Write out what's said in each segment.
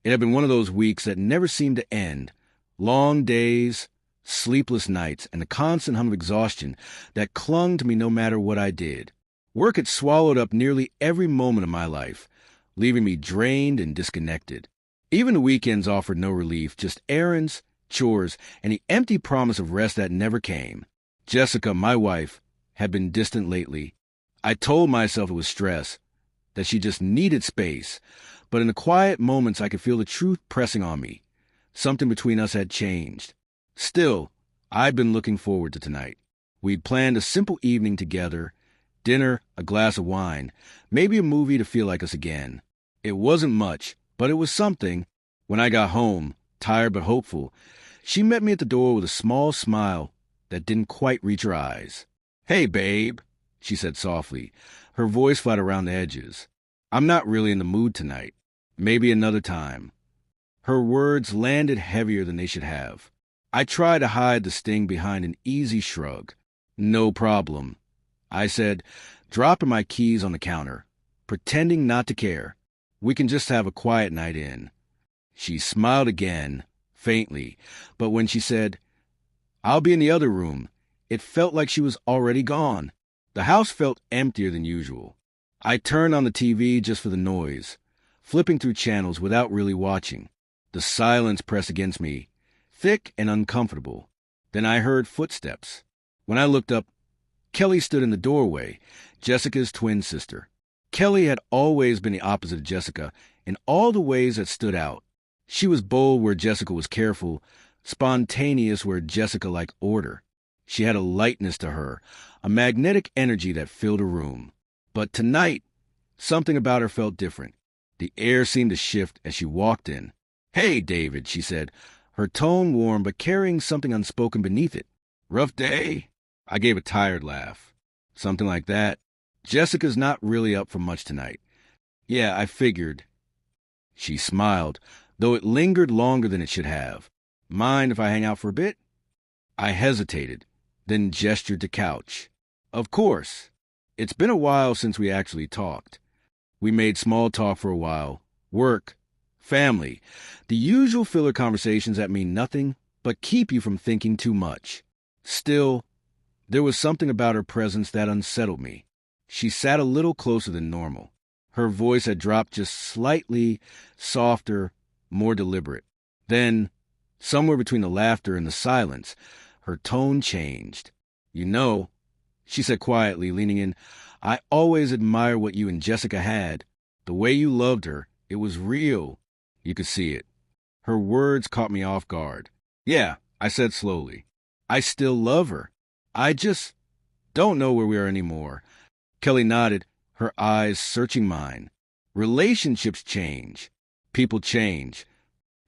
It had been one of those weeks that never seemed to end. Long days, sleepless nights, and the constant hum of exhaustion that clung to me no matter what I did. Work had swallowed up nearly every moment of my life, leaving me drained and disconnected. Even the weekends offered no relief, just errands, chores, and the empty promise of rest that never came. Jessica, my wife, had been distant lately. I told myself it was stress, that she just needed space, but in the quiet moments I could feel the truth pressing on me. Something between us had changed. Still, I'd been looking forward to tonight. We'd planned a simple evening together, dinner, a glass of wine, maybe a movie to feel like us again. It wasn't much, but it was something. When I got home, tired but hopeful, she met me at the door with a small smile that didn't quite reach her eyes. "Hey, babe," she said softly, her voice flat around the edges. "I'm not really in the mood tonight. Maybe another time." Her words landed heavier than they should have. I tried to hide the sting behind an easy shrug. "No problem," I said, dropping my keys on the counter, pretending not to care. "We can just have a quiet night in." She smiled again, faintly, but when she said, "I'll be in the other room," it felt like she was already gone. The house felt emptier than usual. I turned on the TV just for the noise, flipping through channels without really watching. The silence pressed against me, thick and uncomfortable. Then I heard footsteps. When I looked up, Kelly stood in the doorway, Jessica's twin sister. Kelly had always been the opposite of Jessica in all the ways that stood out. She was bold where Jessica was careful, spontaneous where Jessica liked order. She had a lightness to her, a magnetic energy that filled a room. But tonight, something about her felt different. The air seemed to shift as she walked in. "Hey, David," she said, her tone warm but carrying something unspoken beneath it. "Rough day?" I gave a tired laugh. "Something like that. Jessica's not really up for much tonight." "Yeah, I figured." She smiled, though it lingered longer than it should have. "Mind if I hang out for a bit?" I hesitated, then gestured to couch. "Of course." It's been a while since we actually talked. We made small talk for a while. Work, family, the usual filler conversations that mean nothing but keep you from thinking too much. Still, there was something about her presence that unsettled me. She sat a little closer than normal. Her voice had dropped just slightly, softer, more deliberate. Then, somewhere between the laughter and the silence, her tone changed. "You know," she said quietly, leaning in, "I always admired what you and Jessica had. The way you loved her, it was real. You could see it." Her words caught me off guard. "Yeah," I said slowly. "I still love her. I just don't know where we are anymore." Kelly nodded, her eyes searching mine. "Relationships change. People change."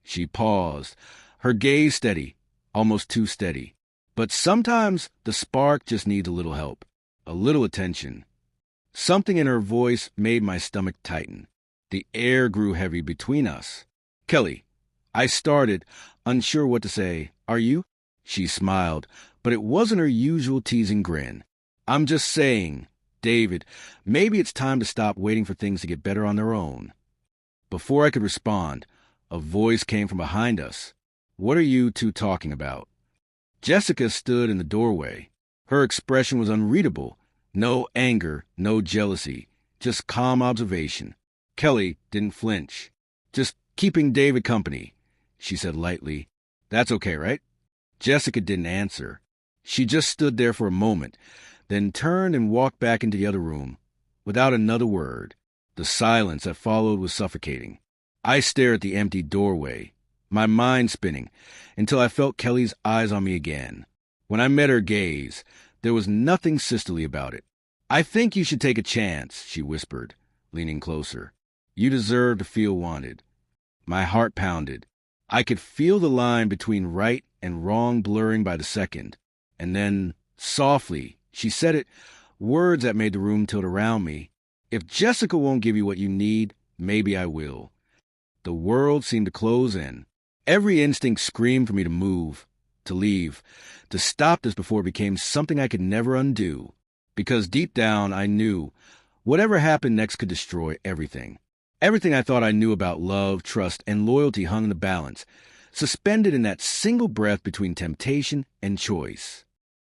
She paused, her gaze steady, almost too steady. "But sometimes the spark just needs a little help, a little attention." Something in her voice made my stomach tighten. The air grew heavy between us. "Kelly," I started, unsure what to say. "Are you?" She smiled, but it wasn't her usual teasing grin. "I'm just saying, David, maybe it's time to stop waiting for things to get better on their own." Before I could respond, a voice came from behind us. "What are you two talking about?" Jessica stood in the doorway. Her expression was unreadable. No anger, no jealousy, just calm observation. Kelly didn't flinch. "Just keeping David company," she said lightly. "That's okay, right?" Jessica didn't answer. She just stood there for a moment, then turned and walked back into the other room, without another word. The silence that followed was suffocating. I stared at the empty doorway, my mind spinning, until I felt Kelly's eyes on me again. When I met her gaze, there was nothing sisterly about it. "I think you should take a chance," she whispered, leaning closer. "You deserve to feel wanted." My heart pounded. I could feel the line between right and wrong blurring by the second. And then, softly, she said it, words that made the room tilt around me. "If Jessica won't give you what you need, maybe I will." The world seemed to close in. Every instinct screamed for me to move, to leave, to stop this before it became something I could never undo. Because deep down I knew whatever happened next could destroy everything. Everything I thought I knew about love, trust, and loyalty hung in the balance, suspended in that single breath between temptation and choice.